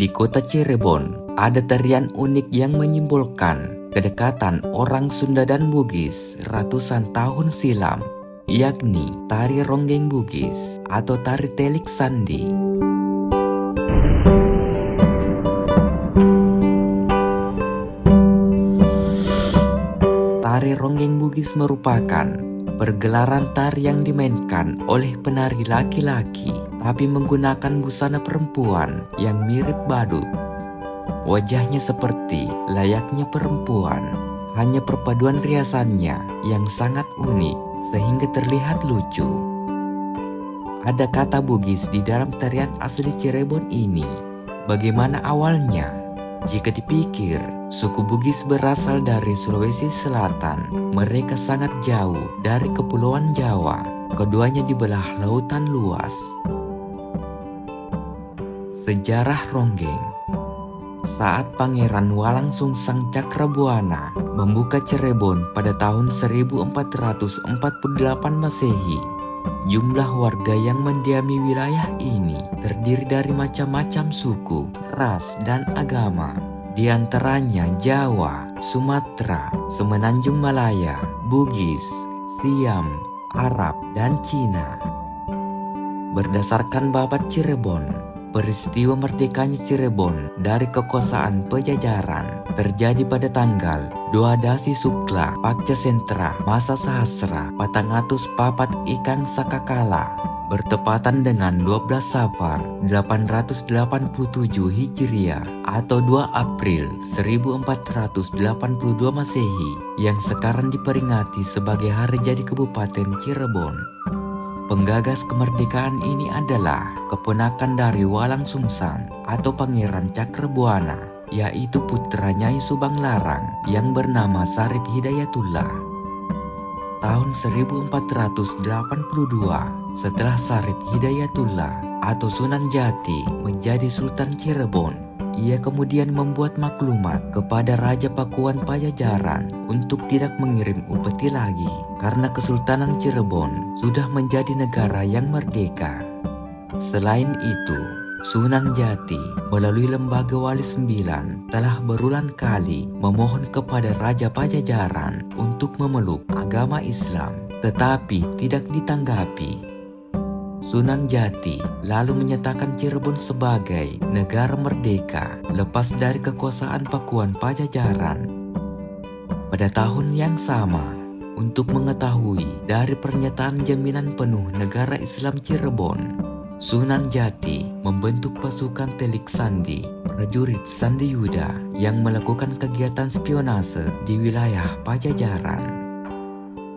Di kota Cirebon, ada tarian unik yang menyimbolkan kedekatan orang Sunda dan Bugis ratusan tahun silam, yakni tari ronggeng Bugis atau tari telik sandi. Tari ronggeng Bugis merupakan pergelaran tari yang dimainkan oleh penari laki-laki tapi menggunakan busana perempuan yang mirip badut. Wajahnya seperti layaknya perempuan, hanya perpaduan riasannya yang sangat unik sehingga terlihat lucu. Ada kata Bugis di dalam tarian asli Cirebon ini. Bagaimana awalnya? Jika dipikir, suku Bugis berasal dari Sulawesi Selatan. Mereka sangat jauh dari Kepulauan Jawa. Keduanya dibelah lautan luas. Sejarah ronggeng. Saat Pangeran Walangsungsang Cakrabuana membuka Cirebon pada tahun 1448 Masehi, jumlah warga yang mendiami wilayah ini terdiri dari macam-macam suku, ras, dan agama. Di antaranya Jawa, Sumatera, Semenanjung Malaya, Bugis, Siam, Arab, dan Cina. Berdasarkan Babat Cirebon, peristiwa merdekanya Cirebon dari kekuasaan Pajajaran terjadi pada tanggal 2 Dasi Sukla Pakca Sentra Masa Sahasra Patangatus Papat Ikang Sakakala, bertepatan dengan 12 Safar 887 Hijriah atau 2 April 1482 Masehi yang sekarang diperingati sebagai hari jadi Kabupaten Cirebon. Penggagas kemerdekaan ini adalah keponakan dari Walangsungsang atau Pangeran Cakrabuana, yaitu putra Nyai Subang Larang yang bernama Sarip Hidayatullah. Tahun 1482, setelah Sarip Hidayatullah atau Sunan Jati menjadi Sultan Cirebon, ia kemudian membuat maklumat kepada Raja Pakuan Pajajaran untuk tidak mengirim upeti lagi karena Kesultanan Cirebon sudah menjadi negara yang merdeka. Selain itu, Sunan Jati melalui Lembaga Wali Sembilan telah berulang kali memohon kepada Raja Pajajaran untuk memeluk agama Islam, tetapi tidak ditanggapi. Sunan Jati lalu menyatakan Cirebon sebagai negara merdeka lepas dari kekuasaan Pakuan Pajajaran. Pada tahun yang sama, untuk mengetahui dari pernyataan jaminan penuh negara Islam Cirebon, Sunan Jati membentuk pasukan telik sandi, prajurit Sandi Yuda yang melakukan kegiatan spionase di wilayah Pajajaran.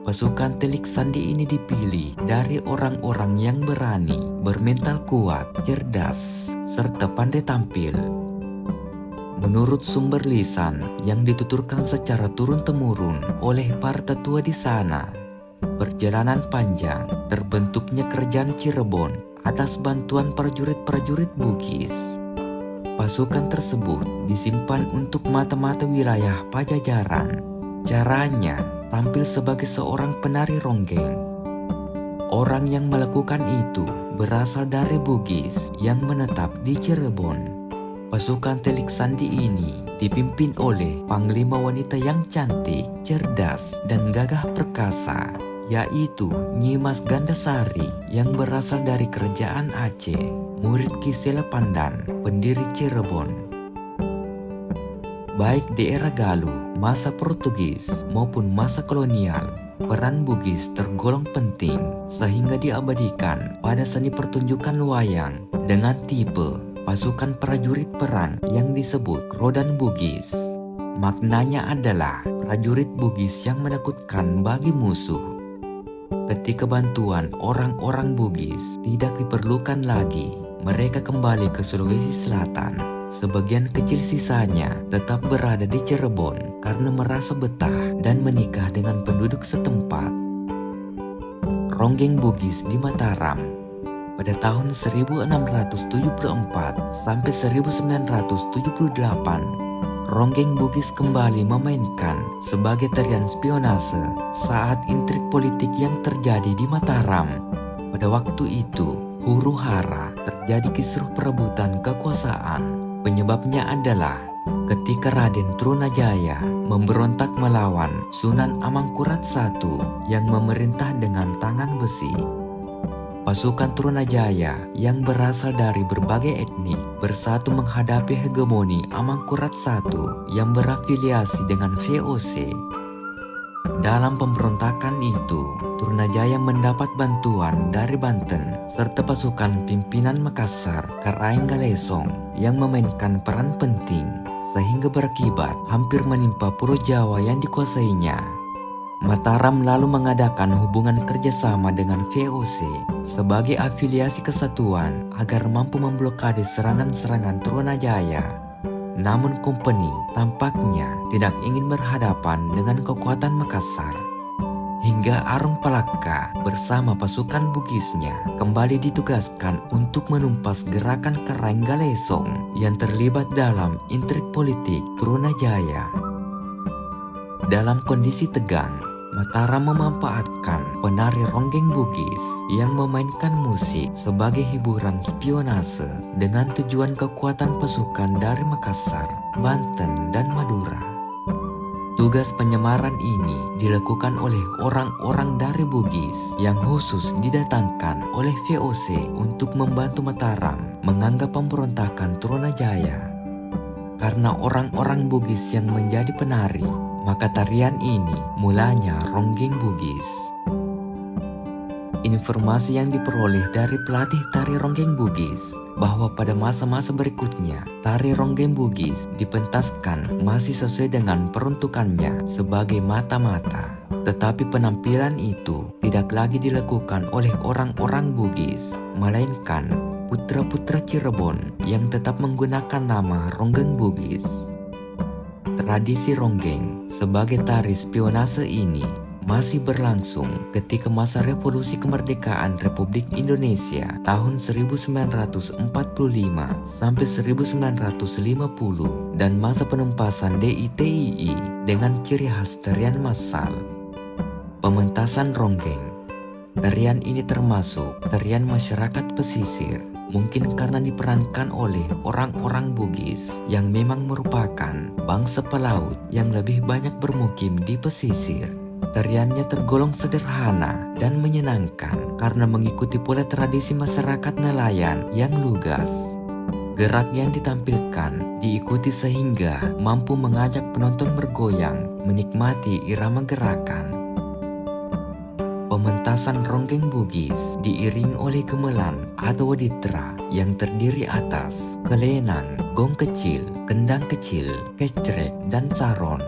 Pasukan telik sandi ini dipilih dari orang-orang yang berani, bermental kuat, cerdas, serta pandai tampil. Menurut sumber lisan yang dituturkan secara turun-temurun oleh para tetua di sana, perjalanan panjang terbentuknya kerajaan Cirebon atas bantuan prajurit-prajurit Bugis. Pasukan tersebut disimpan untuk mata-mata wilayah Pajajaran. Caranya tampil sebagai seorang penari ronggeng. Orang yang melakukan itu berasal dari Bugis yang menetap di Cirebon. Pasukan telik sandi ini dipimpin oleh panglima wanita yang cantik, cerdas, dan gagah perkasa, yaitu Nyi Mas Gandasari yang berasal dari kerajaan Aceh, murid Ki Sela Pandan, pendiri Cirebon. Baik di era Galuh, masa Portugis maupun masa kolonial, peran Bugis tergolong penting sehingga diabadikan pada seni pertunjukan wayang dengan tipe pasukan prajurit perang yang disebut Rodan Bugis. Maknanya adalah prajurit Bugis yang menakutkan bagi musuh. Ketika bantuan orang-orang Bugis tidak diperlukan lagi, mereka kembali ke Sulawesi Selatan. Sebagian kecil sisanya tetap berada di Cirebon karena merasa betah dan menikah dengan penduduk setempat. Ronggeng Bugis di Mataram. Pada tahun 1674 sampai 1978, Ronggeng Bugis kembali memainkan sebagai tarian spionase saat intrik politik yang terjadi di Mataram. Pada waktu itu, huru-hara terjadi kisruh perebutan kekuasaan. Penyebabnya adalah ketika Raden Trunajaya memberontak melawan Sunan Amangkurat I yang memerintah dengan tangan besi. Pasukan Trunajaya yang berasal dari berbagai etnik bersatu menghadapi hegemoni Amangkurat I yang berafiliasi dengan VOC. Dalam pemberontakan itu, Trunajaya mendapat bantuan dari Banten serta pasukan pimpinan Makassar Karaenggalesong yang memainkan peran penting sehingga berakibat hampir menimpa Pulau Jawa yang dikuasainya. Mataram lalu mengadakan hubungan kerjasama dengan VOC sebagai afiliasi kesatuan agar mampu memblokade serangan-serangan Trunajaya. Namun kompeni tampaknya tidak ingin berhadapan dengan kekuatan Makassar. Hingga Arung Palaka bersama pasukan Bugisnya kembali ditugaskan untuk menumpas gerakan Karaenggalesong yang terlibat dalam intrik politik Trunajaya. Dalam kondisi tegang, Mataram memanfaatkan penari ronggeng Bugis yang memainkan musik sebagai hiburan spionase dengan tujuan kekuatan pasukan dari Makassar, Banten, dan Madura. Tugas penyemaran ini dilakukan oleh orang-orang dari Bugis yang khusus didatangkan oleh VOC untuk membantu Mataram menganggap pemberontakan Trunajaya. Karena orang-orang Bugis yang menjadi penari, maka tarian ini mulanya ronggeng Bugis. Informasi yang diperoleh dari pelatih tari ronggeng Bugis bahwa pada masa-masa berikutnya tari ronggeng Bugis dipentaskan masih sesuai dengan peruntukannya sebagai mata-mata. Tetapi penampilan itu tidak lagi dilakukan oleh orang-orang Bugis, melainkan putra-putra Cirebon yang tetap menggunakan nama ronggeng Bugis. Tradisi ronggeng sebagai tari spionase ini masih berlangsung ketika masa revolusi kemerdekaan Republik Indonesia tahun 1945 sampai 1950 dan masa penumpasan DITII dengan ciri khas tarian massal. Pementasan ronggeng. Tarian ini termasuk tarian masyarakat pesisir. Mungkin karena diperankan oleh orang-orang Bugis yang memang merupakan bangsa pelaut yang lebih banyak bermukim di pesisir. Tariannya tergolong sederhana dan menyenangkan karena mengikuti pola tradisi masyarakat nelayan yang lugas. Gerak yang ditampilkan diikuti sehingga mampu mengajak penonton bergoyang menikmati irama gerakan. Pementasan ronggeng Bugis diiringi oleh gamelan atau waditra yang terdiri atas kelenang, gong kecil, kendang kecil, kecrek, dan saron.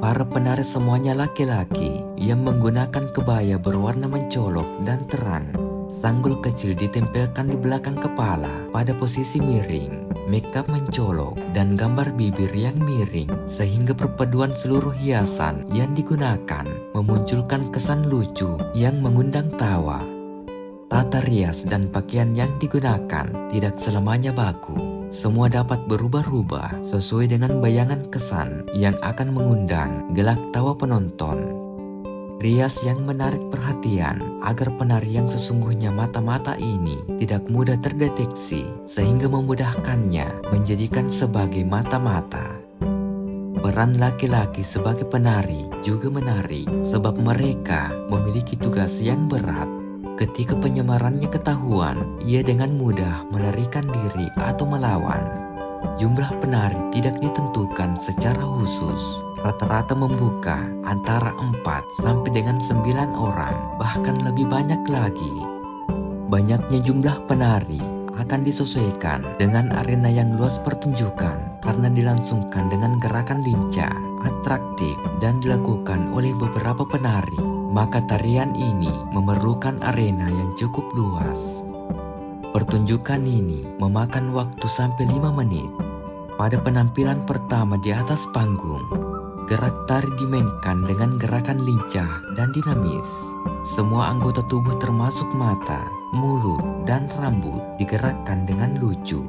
Para penari semuanya laki-laki yang menggunakan kebaya berwarna mencolok dan terang. Sanggul kecil ditempelkan di belakang kepala pada posisi miring, makeup mencolok, dan gambar bibir yang miring sehingga perpaduan seluruh hiasan yang digunakan memunculkan kesan lucu yang mengundang tawa. Tata rias dan pakaian yang digunakan tidak selamanya baku. Semua dapat berubah-ubah sesuai dengan bayangan kesan yang akan mengundang gelak tawa penonton. Rias yang menarik perhatian agar penari yang sesungguhnya mata-mata ini tidak mudah terdeteksi sehingga memudahkannya menjadikan sebagai mata-mata. Peran laki-laki sebagai penari juga menarik sebab mereka memiliki tugas yang berat. Ketika penyemarannya ketahuan, ia dengan mudah melarikan diri atau melawan. Jumlah penari tidak ditentukan secara khusus. Rata-rata membuka antara 4 sampai dengan 9 orang, bahkan lebih banyak lagi. Banyaknya jumlah penari akan disesuaikan dengan arena yang luas pertunjukan karena dilangsungkan dengan gerakan lincah, atraktif, dan dilakukan oleh beberapa penari. Maka tarian ini memerlukan arena yang cukup luas. Pertunjukan ini memakan waktu sampai 5 menit. Pada penampilan pertama di atas panggung, gerak tari dimainkan dengan gerakan lincah dan dinamis. Semua anggota tubuh termasuk mata, mulut, dan rambut digerakkan dengan lucu.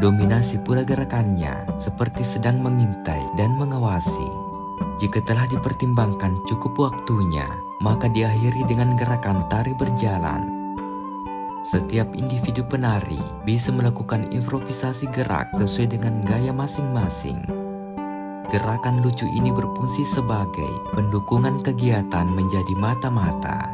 Dominasi pula gerakannya seperti sedang mengintai dan mengawasi. Jika telah dipertimbangkan cukup waktunya, maka diakhiri dengan gerakan tari berjalan. Setiap individu penari bisa melakukan improvisasi gerak sesuai dengan gaya masing-masing. Gerakan lucu ini berfungsi sebagai pendukungan kegiatan menjadi mata-mata.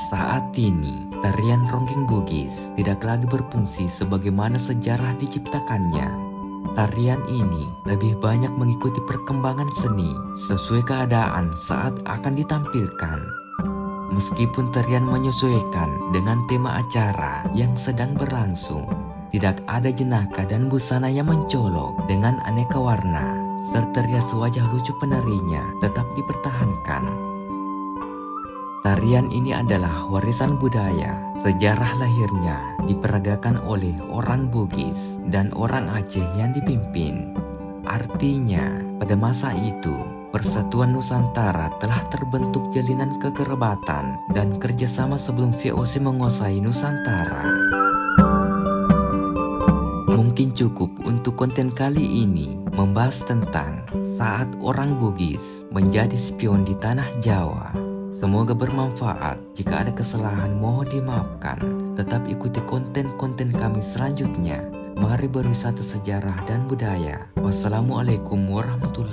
Saat ini, tarian ronggeng Bugis tidak lagi berfungsi sebagaimana sejarah diciptakannya. Tarian ini lebih banyak mengikuti perkembangan seni sesuai keadaan saat akan ditampilkan. Meskipun tarian menyesuaikan dengan tema acara yang sedang berlangsung, tidak ada jenaka dan busana yang mencolok dengan aneka warna, serta rias wajah lucu penarinya tetap dipertahankan. Tarian ini adalah warisan budaya. Sejarah lahirnya diperagakan oleh orang Bugis dan orang Aceh yang dipimpin. Artinya, pada masa itu, Persatuan Nusantara telah terbentuk jalinan kekerabatan dan kerjasama sebelum VOC menguasai Nusantara. Mungkin cukup untuk konten kali ini membahas tentang saat orang Bugis menjadi spion di tanah Jawa. Semoga bermanfaat. Jika ada kesalahan mohon dimaafkan. Tetap ikuti konten-konten kami selanjutnya. Mari berwisata sejarah dan budaya. Wassalamualaikum warahmatullahi wabarakatuh.